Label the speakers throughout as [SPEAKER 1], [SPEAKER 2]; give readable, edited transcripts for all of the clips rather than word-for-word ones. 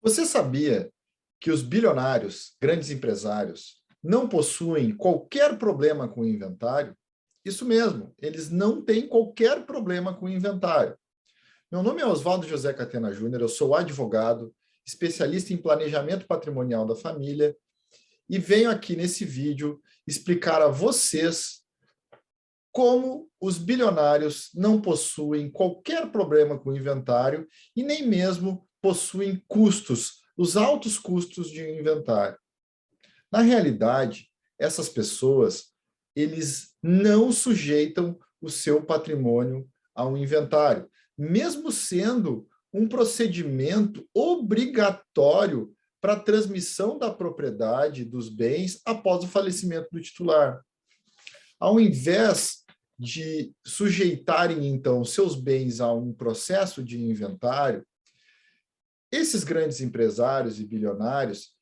[SPEAKER 1] Você sabia que os bilionários, grandes empresários, não possuem qualquer problema com o inventário? Isso mesmo, eles não têm qualquer problema com o inventário. Meu nome é Oswaldo José Catena Júnior, eu sou advogado, especialista em planejamento patrimonial da família e venho aqui nesse vídeo explicar a vocês como os bilionários não possuem qualquer problema com o inventário e nem mesmo possuem custos, os altos custos de inventário. Na realidade, essas pessoas, eles não sujeitam o seu patrimônio ao inventário, mesmo sendo um procedimento obrigatório para a transmissão da propriedade dos bens após o falecimento do titular. Ao invés de sujeitarem, então, seus bens a um processo de inventário, esses grandes empresários e bilionários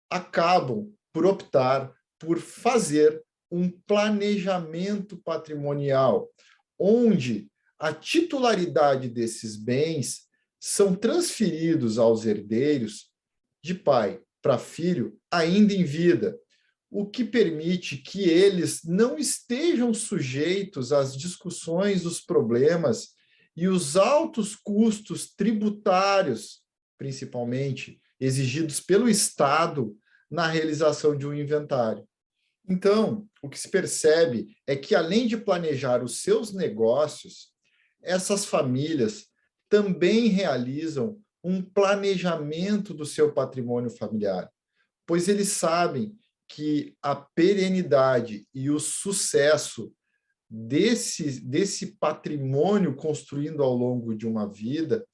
[SPEAKER 1] acabam por optar por fazer um planejamento patrimonial, onde a titularidade desses bens são transferidos aos herdeiros de pai para filho ainda em vida, o que permite que eles não estejam sujeitos às discussões, os problemas e os altos custos tributários, principalmente, exigidos pelo Estado na realização de um inventário. Então, o que se percebe é que, além de planejar os seus negócios, essas famílias também realizam um planejamento do seu patrimônio familiar, pois eles sabem que a perenidade e o sucesso desse patrimônio construindo ao longo de uma vida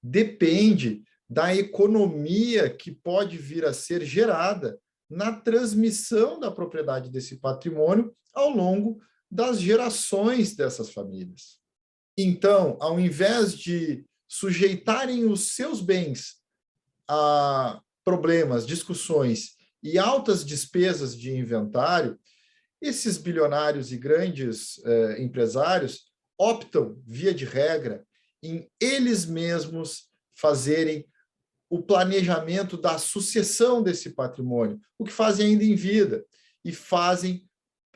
[SPEAKER 1] depende da economia que pode vir a ser gerada na transmissão da propriedade desse patrimônio ao longo das gerações dessas famílias. Então, ao invés de sujeitarem os seus bens a problemas, discussões e altas despesas de inventário, esses bilionários e grandes empresários optam, via de regra, em eles mesmos fazerem o planejamento da sucessão desse patrimônio, o que fazem ainda em vida, e fazem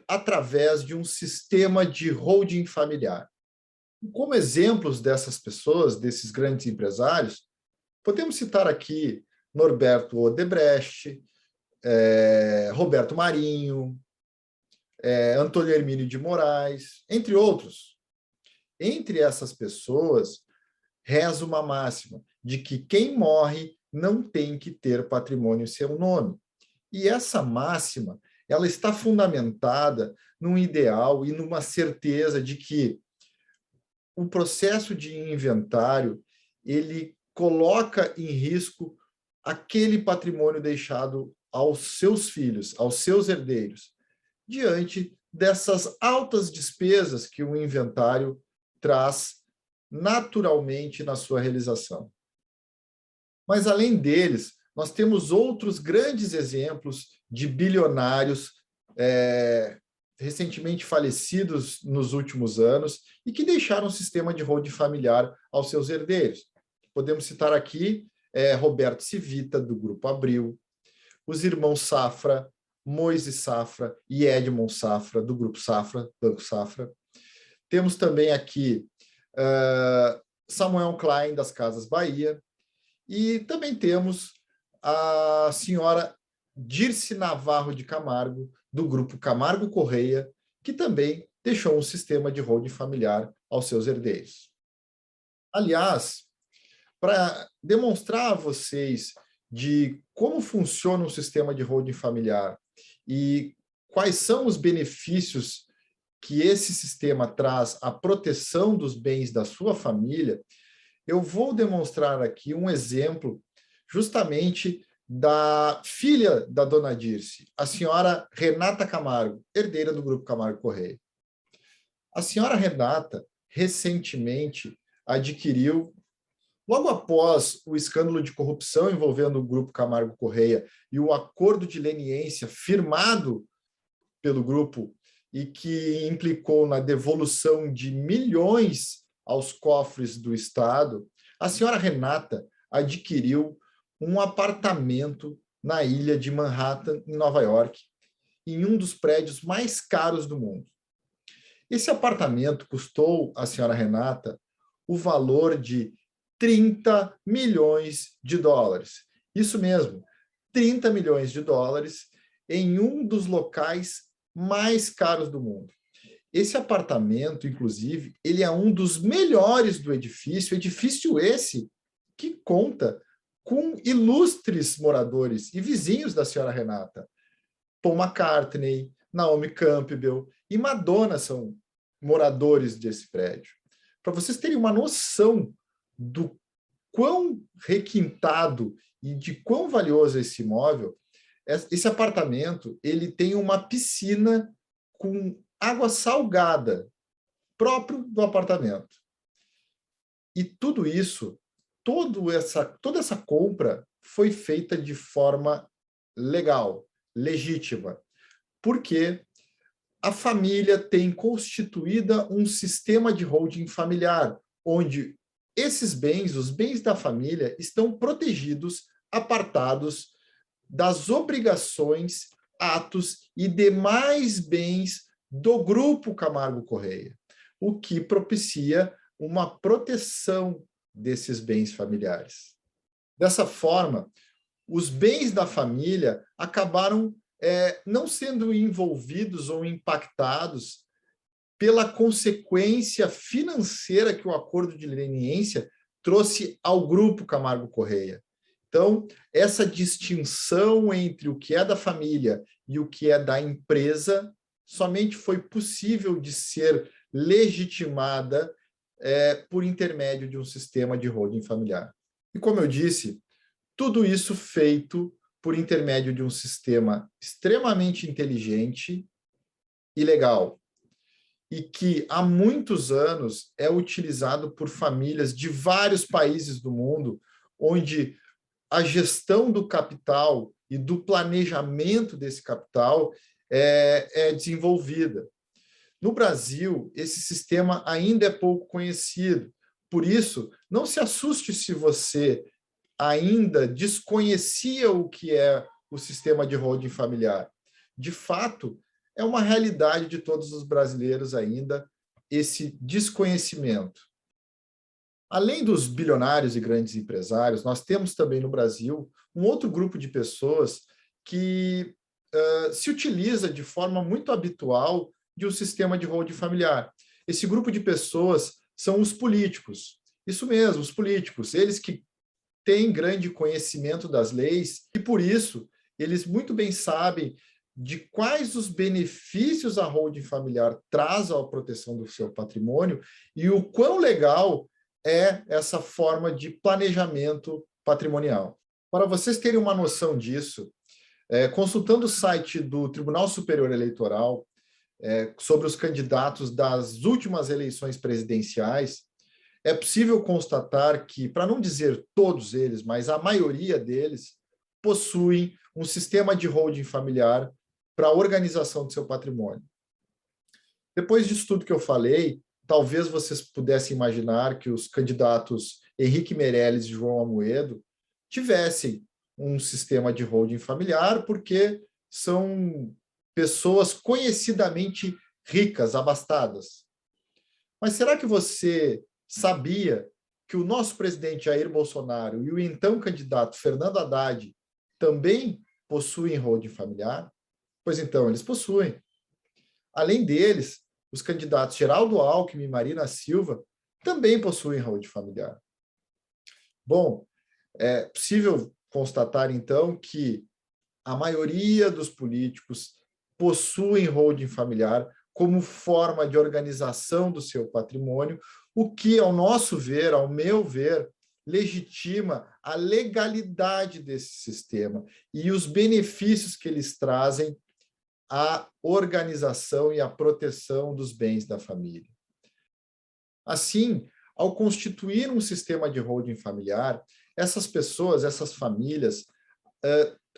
[SPEAKER 1] através de um sistema de holding familiar. Como exemplos dessas pessoas, desses grandes empresários, podemos citar aqui Norberto Odebrecht, Roberto Marinho, Antônio Hermínio de Moraes, entre outros. Entre essas pessoas, reza uma máxima de que quem morre não tem que ter patrimônio em seu nome. E essa máxima, ela está fundamentada num ideal e numa certeza de que o processo de inventário, ele coloca em risco aquele patrimônio deixado aos seus filhos, aos seus herdeiros, diante dessas altas despesas que o inventário traz naturalmente na sua realização. Mas, além deles, nós temos outros grandes exemplos de bilionários recentemente falecidos nos últimos anos e que deixaram um sistema de holding familiar aos seus herdeiros. Podemos citar aqui Roberto Civita, do Grupo Abril, os irmãos Safra, Moisés Safra e Edmond Safra, do Grupo Safra, Banco Safra. Temos também aqui Samuel Klein, das Casas Bahia, e também temos a senhora Dirce Navarro de Camargo, do Grupo Camargo Correia, que também deixou um sistema de holding familiar aos seus herdeiros. Aliás, para demonstrar a vocês de como funciona um sistema de holding familiar e quais são os benefícios que esse sistema traz à proteção dos bens da sua família, eu vou demonstrar aqui um exemplo justamente da filha da dona Dirce, a senhora Renata Camargo, herdeira do Grupo Camargo Correia. A senhora Renata, recentemente, adquiriu, logo após o escândalo de corrupção envolvendo o Grupo Camargo Correia e o acordo de leniência firmado pelo grupo e que implicou na devolução de milhões aos cofres do Estado, a senhora Renata adquiriu um apartamento na ilha de Manhattan, em Nova York, em um dos prédios mais caros do mundo. Esse apartamento custou à senhora Renata o valor de 30 milhões de dólares. Isso mesmo, 30 milhões de dólares em um dos locais mais caros do mundo. Esse apartamento, inclusive, ele é um dos melhores do edifício esse que conta com ilustres moradores e vizinhos da senhora Renata. Paul McCartney, Naomi Campbell e Madonna são moradores desse prédio. Para vocês terem uma noção do quão requintado e de quão valioso é esse imóvel, esse apartamento ele tem uma piscina com água salgada, próprio do apartamento. E tudo isso, toda essa compra foi feita de forma legal, legítima, porque a família tem constituída um sistema de holding familiar, onde esses bens, os bens da família, estão protegidos, apartados das obrigações, atos e demais bens do Grupo Camargo Correia, o que propicia uma proteção desses bens familiares. Dessa forma, os bens da família acabaram não sendo envolvidos ou impactados pela consequência financeira que o acordo de leniência trouxe ao Grupo Camargo Correia. Então, essa distinção entre o que é da família e o que é da empresa somente foi possível de ser legitimada por intermédio de um sistema de holding familiar. E como eu disse, tudo isso feito por intermédio de um sistema extremamente inteligente e legal, e que há muitos anos é utilizado por famílias de vários países do mundo, onde a gestão do capital e do planejamento desse capital é desenvolvida. No Brasil, esse sistema ainda é pouco conhecido. Por isso, não se assuste se você ainda desconhecia o que é o sistema de holding familiar. De fato, é uma realidade de todos os brasileiros ainda, esse desconhecimento. Além dos bilionários e grandes empresários, nós temos também no Brasil um outro grupo de pessoas que se utiliza de forma muito habitual de um sistema de holding familiar. Esse grupo de pessoas são os políticos. Isso mesmo, os políticos. Eles que têm grande conhecimento das leis e, por isso, eles muito bem sabem de quais os benefícios a holding familiar traz à proteção do seu patrimônio e o quão legal é essa forma de planejamento patrimonial. Para vocês terem uma noção disso, consultando o site do Tribunal Superior Eleitoral sobre os candidatos das últimas eleições presidenciais, é possível constatar que, para não dizer todos eles, mas a maioria deles, possuem um sistema de holding familiar para a organização do seu patrimônio. Depois disso tudo que eu falei, talvez vocês pudessem imaginar que os candidatos Henrique Meirelles e João Amoedo tivessem um sistema de holding familiar, porque são pessoas conhecidamente ricas, abastadas. Mas será que você sabia que o nosso presidente Jair Bolsonaro e o então candidato Fernando Haddad também possuem holding familiar? Pois então, eles possuem. Além deles, os candidatos Geraldo Alckmin e Marina Silva também possuem holding familiar. Bom, é possível constatar, então, que a maioria dos políticos possuem holding familiar como forma de organização do seu patrimônio, o que, ao nosso ver, ao meu ver, legitima a legalidade desse sistema e os benefícios que eles trazem à organização e à proteção dos bens da família. Assim, ao constituir um sistema de holding familiar, essas pessoas, essas famílias,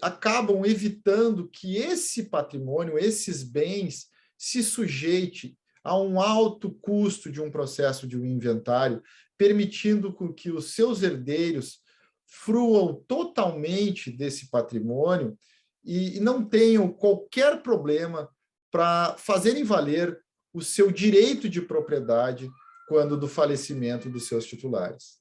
[SPEAKER 1] acabam evitando que esse patrimônio, esses bens, se sujeite a um alto custo de um processo de um inventário, permitindo que os seus herdeiros fruam totalmente desse patrimônio e não tenham qualquer problema para fazerem valer o seu direito de propriedade quando do falecimento dos seus titulares.